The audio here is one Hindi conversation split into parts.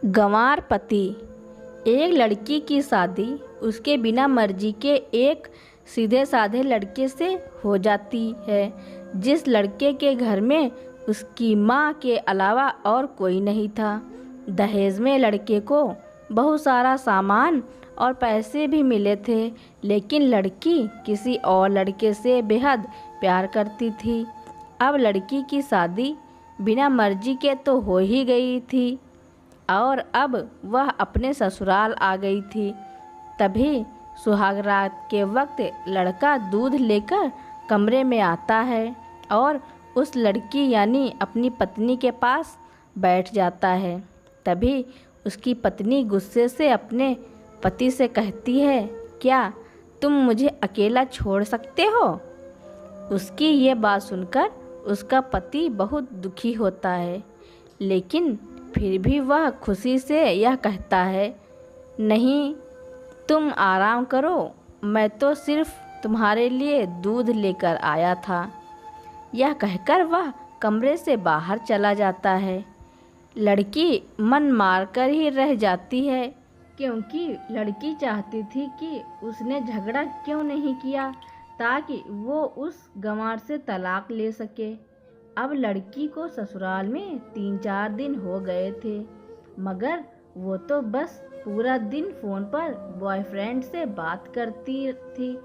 गंवार पति। एक लड़की की शादी उसके बिना मर्जी के एक सीधे साधे लड़के से हो जाती है, जिस लड़के के घर में उसकी माँ के अलावा और कोई नहीं था। दहेज में लड़के को बहुत सारा सामान और पैसे भी मिले थे, लेकिन लड़की किसी और लड़के से बेहद प्यार करती थी। अब लड़की की शादी बिना मर्जी के तो हो ही गई थी और अब वह अपने ससुराल आ गई थी। तभी सुहागरात के वक्त लड़का दूध लेकर कमरे में आता है और उस लड़की यानी अपनी पत्नी के पास बैठ जाता है। तभी उसकी पत्नी गुस्से से अपने पति से कहती है, क्या तुम मुझे अकेला छोड़ सकते हो? उसकी ये बात सुनकर उसका पति बहुत दुखी होता है, लेकिन फिर भी वह खुशी से यह कहता है, नहीं, तुम आराम करो, मैं तो सिर्फ तुम्हारे लिए दूध लेकर आया था। यह कहकर वह कमरे से बाहर चला जाता है। लड़की मन मारकर ही रह जाती है, क्योंकि लड़की चाहती थी कि उसने झगड़ा क्यों नहीं किया ताकि वो उस गंवार से तलाक ले सके। अब लड़की को ससुराल में 3-4 दिन हो गए थे, मगर वो तो बस पूरा दिन फ़ोन पर बॉयफ्रेंड से बात करती थी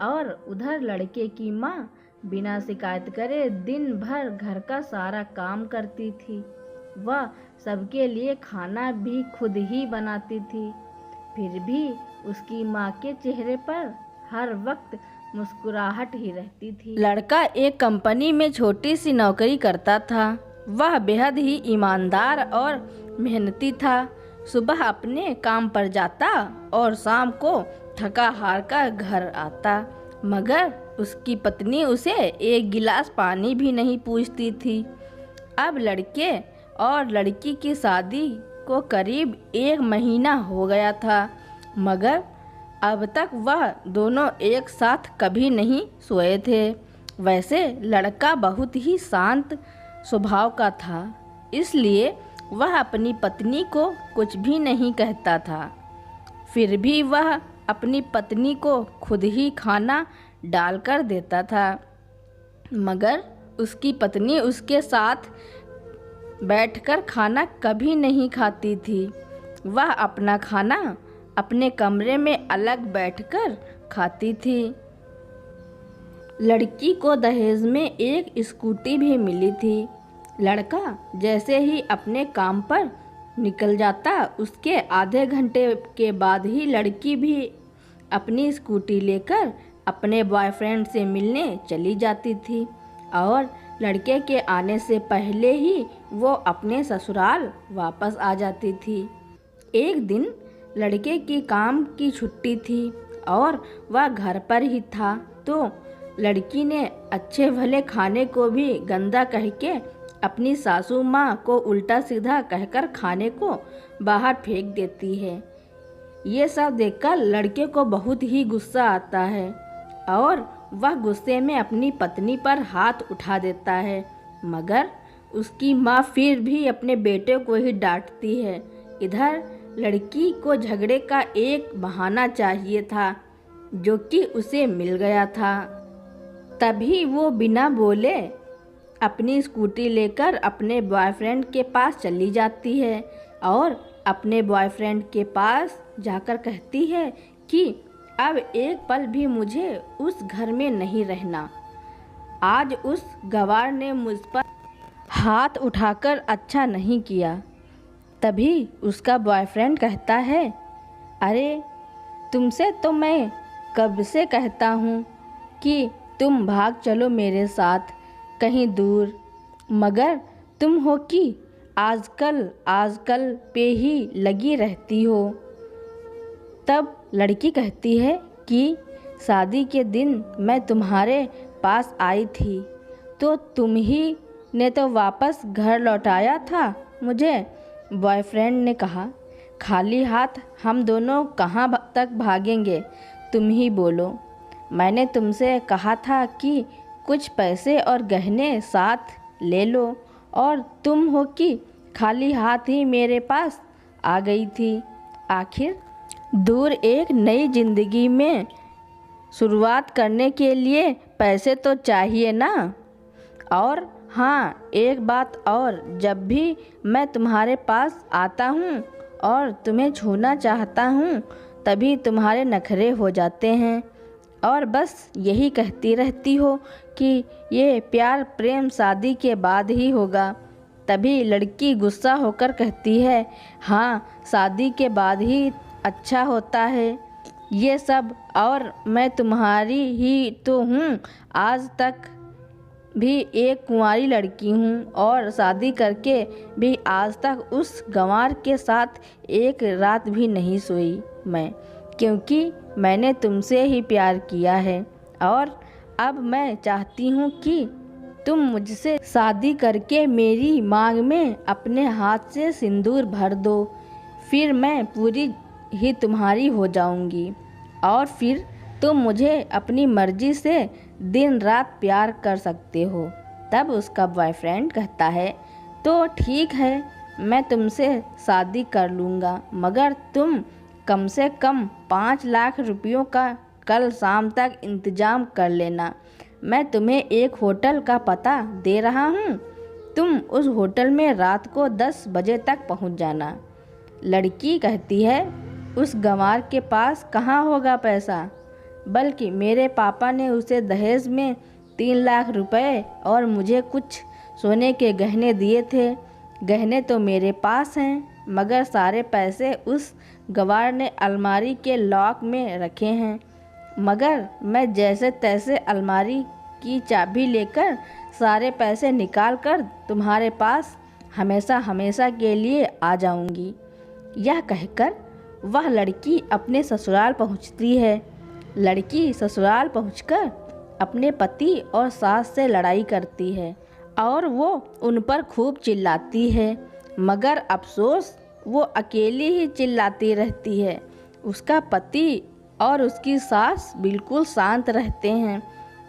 और उधर लड़के की माँ बिना शिकायत करे दिन भर घर का सारा काम करती थी। वह सबके लिए खाना भी खुद ही बनाती थी। फिर भी उसकी माँ के चेहरे पर हर वक्त मुस्कुराहट ही रहती थी। लड़का एक कंपनी में छोटी सी नौकरी करता था। वह बेहद ही ईमानदार और मेहनती था। सुबह अपने काम पर जाता और शाम को थका हार कर घर आता, मगर उसकी पत्नी उसे एक गिलास पानी भी नहीं पूछती थी। अब लड़के और लड़की की शादी को करीब 1 महीना हो गया था, मगर अब तक वह दोनों एक साथ कभी नहीं सोए थे। वैसे लड़का बहुत ही शांत स्वभाव का था, इसलिए वह अपनी पत्नी को कुछ भी नहीं कहता था। फिर भी वह अपनी पत्नी को खुद ही खाना डालकर देता था, मगर उसकी पत्नी उसके साथ बैठकर खाना कभी नहीं खाती थी। वह अपना खाना अपने कमरे में अलग बैठकर खाती थी। लड़की को दहेज में एक स्कूटी भी मिली थी। लड़का जैसे ही अपने काम पर निकल जाता, उसके आधे घंटे के बाद ही लड़की भी अपनी स्कूटी लेकर अपने बॉयफ्रेंड से मिलने चली जाती थी और लड़के के आने से पहले ही वो अपने ससुराल वापस आ जाती थी। एक दिन लड़के की काम की छुट्टी थी और वह घर पर ही था, तो लड़की ने अच्छे भले खाने को भी गंदा कह के अपनी सासू माँ को उल्टा सीधा कहकर खाने को बाहर फेंक देती है। ये सब देखकर लड़के को बहुत ही गुस्सा आता है और वह गुस्से में अपनी पत्नी पर हाथ उठा देता है, मगर उसकी माँ फिर भी अपने बेटे को ही डांटती है। इधर लड़की को झगड़े का एक बहाना चाहिए था, जो कि उसे मिल गया था। तभी वो बिना बोले अपनी स्कूटी लेकर अपने बॉयफ्रेंड के पास चली जाती है और अपने बॉयफ्रेंड के पास जाकर कहती है कि अब एक पल भी मुझे उस घर में नहीं रहना। आज उस गंवार ने मुझ पर हाथ उठाकर अच्छा नहीं किया। तभी उसका बॉयफ्रेंड कहता है, अरे तुमसे तो मैं कब से कहता हूँ कि तुम भाग चलो मेरे साथ कहीं दूर, मगर तुम हो कि आजकल पे ही लगी रहती हो। तब लड़की कहती है कि शादी के दिन मैं तुम्हारे पास आई थी तो तुम ही ने तो वापस घर लौटाया था मुझे। बॉयफ्रेंड ने कहा, खाली हाथ हम दोनों कहाँ तक भागेंगे, तुम ही बोलो। मैंने तुमसे कहा था कि कुछ पैसे और गहने साथ ले लो, और तुम हो कि खाली हाथ ही मेरे पास आ गई थी। आखिर दूर एक नई ज़िंदगी में शुरुआत करने के लिए पैसे तो चाहिए ना। और हाँ, एक बात और, जब भी मैं तुम्हारे पास आता हूँ और तुम्हें छूना चाहता हूँ तभी तुम्हारे नखरे हो जाते हैं और बस यही कहती रहती हो कि ये प्यार प्रेम शादी के बाद ही होगा। तभी लड़की गुस्सा होकर कहती है, हाँ, शादी के बाद ही अच्छा होता है ये सब, और मैं तुम्हारी ही तो हूँ। आज तक भी एक कुंवारी लड़की हूँ और शादी करके भी आज तक उस गंवार के साथ एक रात भी नहीं सोई मैं, क्योंकि मैंने तुमसे ही प्यार किया है। और अब मैं चाहती हूँ कि तुम मुझसे शादी करके मेरी मांग में अपने हाथ से सिंदूर भर दो, फिर मैं पूरी ही तुम्हारी हो जाऊंगी और फिर तुम मुझे अपनी मर्जी से दिन रात प्यार कर सकते हो। तब उसका बॉयफ्रेंड कहता है, तो ठीक है, मैं तुमसे शादी कर लूँगा, मगर तुम कम से कम 5 लाख रुपयों का कल शाम तक इंतज़ाम कर लेना। मैं तुम्हें एक होटल का पता दे रहा हूँ, तुम उस होटल में रात को 10 बजे तक पहुँच जाना। लड़की कहती है, उस गंवार के पास कहाँ होगा पैसा, बल्कि मेरे पापा ने उसे दहेज में 3 लाख रुपए और मुझे कुछ सोने के गहने दिए थे। गहने तो मेरे पास हैं, मगर सारे पैसे उस गंवार ने अलमारी के लॉक में रखे हैं। मगर मैं जैसे तैसे अलमारी की चाबी लेकर सारे पैसे निकाल कर तुम्हारे पास हमेशा हमेशा के लिए आ जाऊंगी। यह कहकर वह लड़की अपने ससुराल पहुंचती है। लड़की ससुराल पहुंचकर अपने पति और सास से लड़ाई करती है और वो उन पर खूब चिल्लाती है, मगर अफसोस वो अकेली ही चिल्लाती रहती है। उसका पति और उसकी सास बिल्कुल शांत रहते हैं।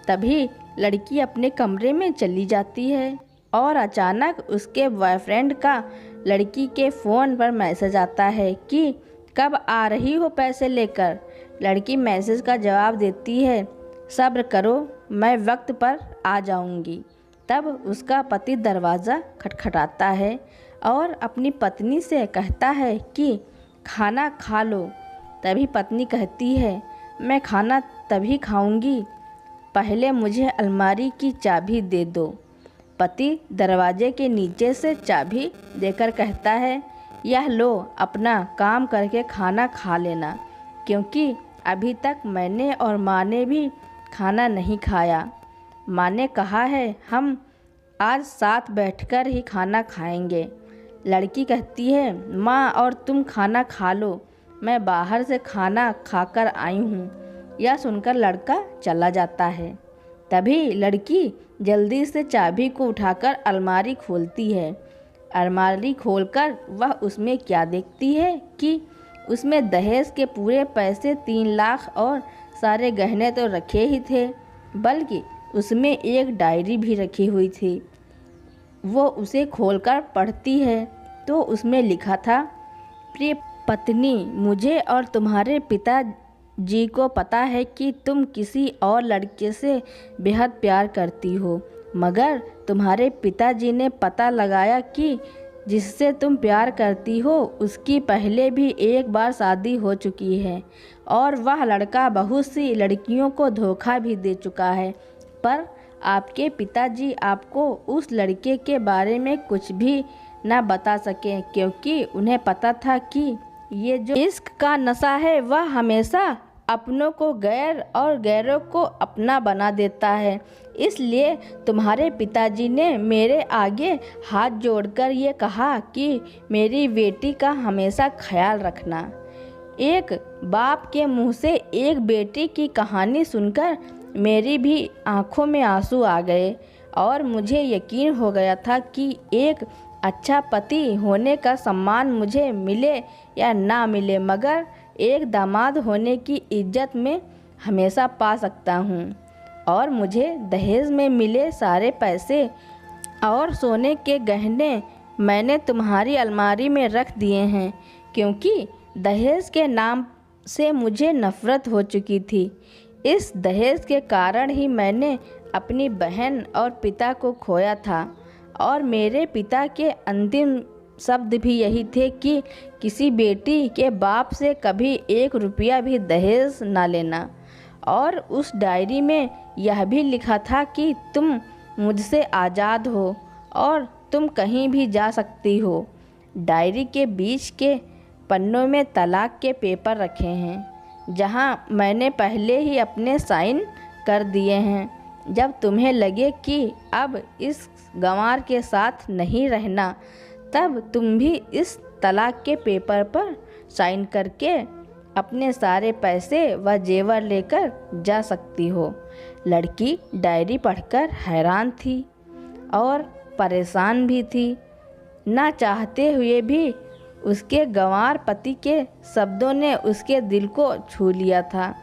तभी लड़की अपने कमरे में चली जाती है और अचानक उसके बॉयफ्रेंड का लड़की के फ़ोन पर मैसेज आता है कि कब आ रही हो पैसे लेकर। लड़की मैसेज का जवाब देती है, सब्र करो, मैं वक्त पर आ जाऊंगी। तब उसका पति दरवाज़ा खटखटाता है और अपनी पत्नी से कहता है कि खाना खा लो। तभी पत्नी कहती है, मैं खाना तभी खाऊंगी, पहले मुझे अलमारी की चाबी दे दो। पति दरवाजे के नीचे से चाबी देकर कहता है, यह लो, अपना काम करके खाना खा लेना, क्योंकि अभी तक मैंने और माँ ने भी खाना नहीं खाया। माँ ने कहा है हम आज साथ बैठकर ही खाना खाएंगे। लड़की कहती है, माँ और तुम खाना खा लो, मैं बाहर से खाना खाकर आई हूँ। यह सुनकर लड़का चला जाता है। तभी लड़की जल्दी से चाबी को उठाकर अलमारी खोलती है। अलमारी खोलकर वह उसमें क्या देखती है कि उसमें दहेज के पूरे पैसे 3 लाख और सारे गहने तो रखे ही थे, बल्कि उसमें एक डायरी भी रखी हुई थी। वो उसे खोलकर पढ़ती है तो उसमें लिखा था, प्रिय पत्नी, मुझे और तुम्हारे पिताजी को पता है कि तुम किसी और लड़के से बेहद प्यार करती हो, मगर तुम्हारे पिताजी ने पता लगाया कि जिससे तुम प्यार करती हो उसकी पहले भी एक बार शादी हो चुकी है और वह लड़का बहुत सी लड़कियों को धोखा भी दे चुका है। पर आपके पिताजी आपको उस लड़के के बारे में कुछ भी न बता सके, क्योंकि उन्हें पता था कि ये जो इश्क का नशा है वह हमेशा अपनों को गैर और गैरों को अपना बना देता है। इसलिए तुम्हारे पिताजी ने मेरे आगे हाथ जोड़कर ये कहा कि मेरी बेटी का हमेशा ख्याल रखना। एक बाप के मुंह से एक बेटी की कहानी सुनकर मेरी भी आंखों में आंसू आ गए और मुझे यकीन हो गया था कि एक अच्छा पति होने का सम्मान मुझे मिले या ना मिले, मगर एक दामाद होने की इज्जत में हमेशा पा सकता हूँ। और मुझे दहेज में मिले सारे पैसे और सोने के गहने मैंने तुम्हारी अलमारी में रख दिए हैं, क्योंकि दहेज के नाम से मुझे नफ़रत हो चुकी थी। इस दहेज के कारण ही मैंने अपनी बहन और पिता को खोया था और मेरे पिता के अंतिम शब्द भी यही थे कि किसी बेटी के बाप से कभी 1 रुपया भी दहेज ना लेना। और उस डायरी में यह भी लिखा था कि तुम मुझसे आज़ाद हो और तुम कहीं भी जा सकती हो। डायरी के बीच के पन्नों में तलाक के पेपर रखे हैं, जहां मैंने पहले ही अपने साइन कर दिए हैं। जब तुम्हें लगे कि अब इस गंवार के साथ नहीं रहना, तब तुम भी इस तलाक के पेपर पर साइन करके अपने सारे पैसे व जेवर लेकर जा सकती हो। लड़की डायरी पढ़कर हैरान थी और परेशान भी थी। ना चाहते हुए भी उसके गंवार पति के शब्दों ने उसके दिल को छू लिया था।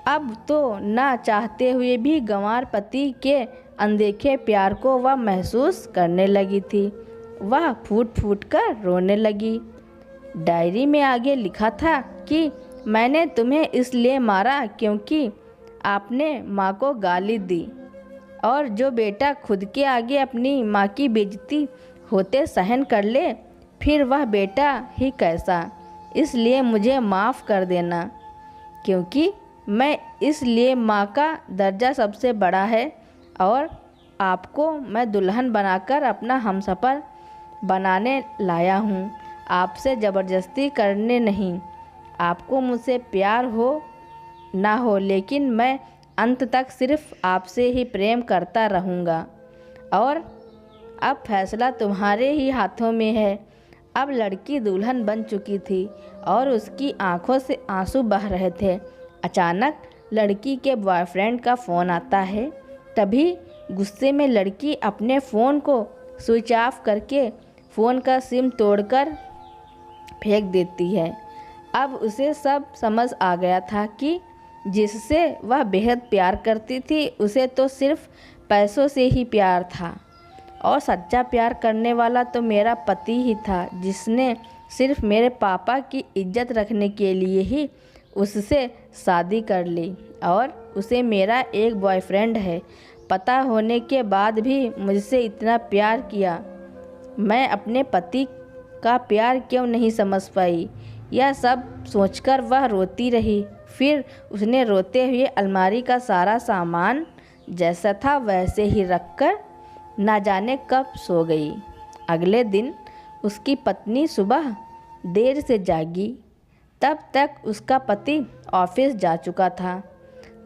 अब तो ना चाहते हुए भी गंवार पति के अनदेखे प्यार को वह महसूस करने लगी थी। वह फूट फूट कर रोने लगी। डायरी में आगे लिखा था कि मैंने तुम्हें इसलिए मारा क्योंकि आपने माँ को गाली दी, और जो बेटा खुद के आगे अपनी माँ की बेइज्जती होते सहन कर ले, फिर वह बेटा ही कैसा। इसलिए मुझे माफ़ कर देना, क्योंकि मैं इसलिए माँ का दर्जा सबसे बड़ा है और आपको मैं दुल्हन बनाकर अपना हमसफ़र बनाने लाया हूँ, आपसे ज़बरदस्ती करने नहीं। आपको मुझसे प्यार हो ना हो, लेकिन मैं अंत तक सिर्फ आपसे ही प्रेम करता रहूँगा और अब फैसला तुम्हारे ही हाथों में है। अब लड़की दुल्हन बन चुकी थी और उसकी आंखों से आंसू बह रहे थे। अचानक लड़की के बॉयफ्रेंड का फ़ोन आता है। तभी गुस्से में लड़की अपने फ़ोन को स्विच ऑफ करके फ़ोन का सिम तोड़कर फेंक देती है। अब उसे सब समझ आ गया था कि जिससे वह बेहद प्यार करती थी, उसे तो सिर्फ पैसों से ही प्यार था, और सच्चा प्यार करने वाला तो मेरा पति ही था, जिसने सिर्फ मेरे पापा की इज्जत रखने के लिए ही उससे शादी कर ली, और उसे मेरा एक बॉयफ्रेंड है। पता होने के बाद भी मुझसे इतना प्यार किया। मैं अपने पति का प्यार क्यों नहीं समझ पाई। यह सब सोचकर वह रोती रही। फिर उसने रोते हुए अलमारी का सारा सामान जैसा था वैसे ही रखकर ना जाने कब सो गई। अगले दिन उसकी पत्नी सुबह देर से जागी। तब तक उसका पति ऑफिस जा चुका था।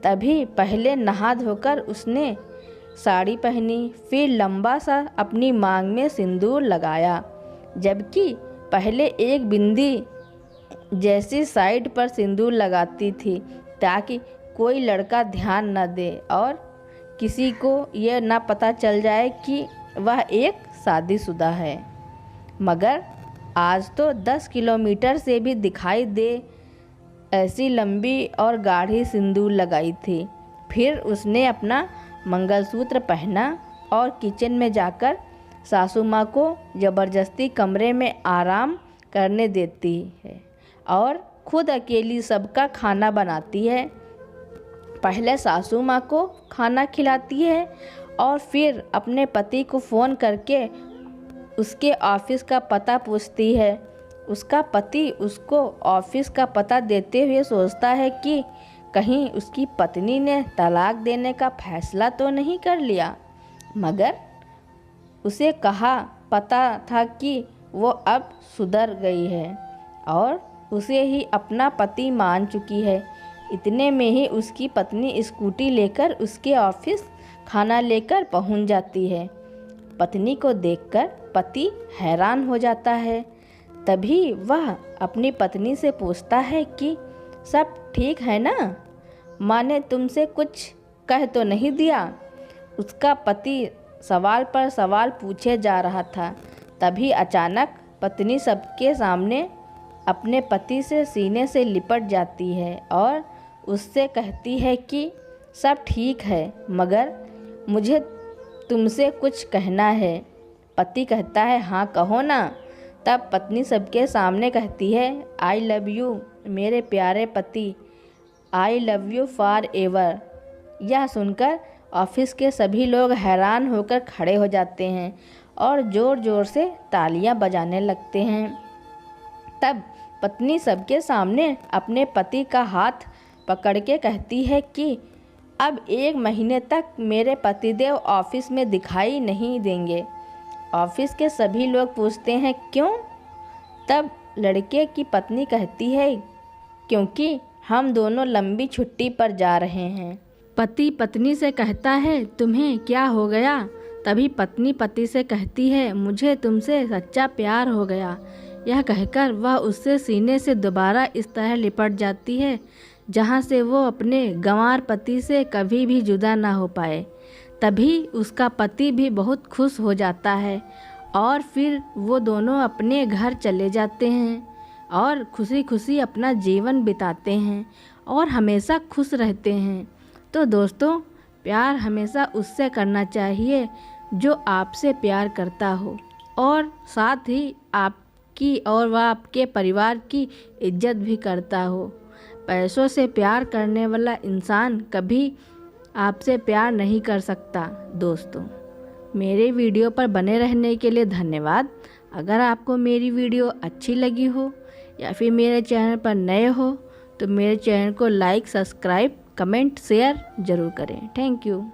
तभी पहले नहा धोकर उसने साड़ी पहनी, फिर लंबा सा अपनी मांग में सिंदूर लगाया, जबकि पहले एक बिंदी जैसी साइड पर सिंदूर लगाती थी ताकि कोई लड़का ध्यान न दे और किसी को यह ना पता चल जाए कि वह एक शादीशुदा है। मगर आज तो 10 किलोमीटर से भी दिखाई दे ऐसी लंबी और गाढ़ी सिंदूर लगाई थी। फिर उसने अपना मंगलसूत्र पहना और किचन में जाकर सासू माँ को ज़बरदस्ती कमरे में आराम करने देती है और खुद अकेली सबका खाना बनाती है। पहले सासू माँ को खाना खिलाती है और फिर अपने पति को फ़ोन करके उसके ऑफिस का पता पूछती है। उसका पति उसको ऑफिस का पता देते हुए सोचता है कि कहीं उसकी पत्नी ने तलाक देने का फैसला तो नहीं कर लिया, मगर उसे कहा पता था कि वो अब सुधर गई है और उसे ही अपना पति मान चुकी है। इतने में ही उसकी पत्नी स्कूटी लेकर उसके ऑफिस खाना लेकर पहुंच जाती है। पत्नी को देखकर पति हैरान हो जाता है। तभी वह अपनी पत्नी से पूछता है कि सब ठीक है ना, माँ ने तुमसे कुछ कह तो नहीं दिया। उसका पति सवाल पर सवाल पूछे जा रहा था। तभी अचानक पत्नी सबके सामने अपने पति से सीने से लिपट जाती है और उससे कहती है कि सब ठीक है, मगर मुझे तुमसे कुछ कहना है। पति कहता है हाँ कहो ना। तब पत्नी सबके सामने कहती है, आई लव यू मेरे प्यारे पति, I love you for ever. यह सुनकर ऑफिस के सभी लोग हैरान होकर खड़े हो जाते हैं और ज़ोर ज़ोर से तालियां बजाने लगते हैं। तब पत्नी सबके सामने अपने पति का हाथ पकड़ के कहती है कि अब 1 महीने तक मेरे पतिदेव ऑफिस में दिखाई नहीं देंगे। ऑफिस के सभी लोग पूछते हैं क्यों? तब लड़के की पत्नी कहती है, क्योंकि हम दोनों लंबी छुट्टी पर जा रहे हैं। पति पत्नी से कहता है, तुम्हें क्या हो गया? तभी पत्नी पति से कहती है, मुझे तुमसे सच्चा प्यार हो गया। यह कहकर वह उससे सीने से दोबारा इस तरह लिपट जाती है जहाँ से वो अपने गंवार पति से कभी भी जुदा ना हो पाए। तभी उसका पति भी बहुत खुश हो जाता है और फिर वो दोनों अपने घर चले जाते हैं और खुशी खुशी अपना जीवन बिताते हैं और हमेशा खुश रहते हैं। तो दोस्तों, प्यार हमेशा उससे करना चाहिए जो आपसे प्यार करता हो और साथ ही आपकी और वह आपके परिवार की इज्जत भी करता हो। पैसों से प्यार करने वाला इंसान कभी आपसे प्यार नहीं कर सकता। दोस्तों, मेरे वीडियो पर बने रहने के लिए धन्यवाद। अगर आपको मेरी वीडियो अच्छी लगी हो या फिर मेरे चैनल पर नए हो तो मेरे चैनल को लाइक, सब्सक्राइब, कमेंट, शेयर ज़रूर करें। Thank you.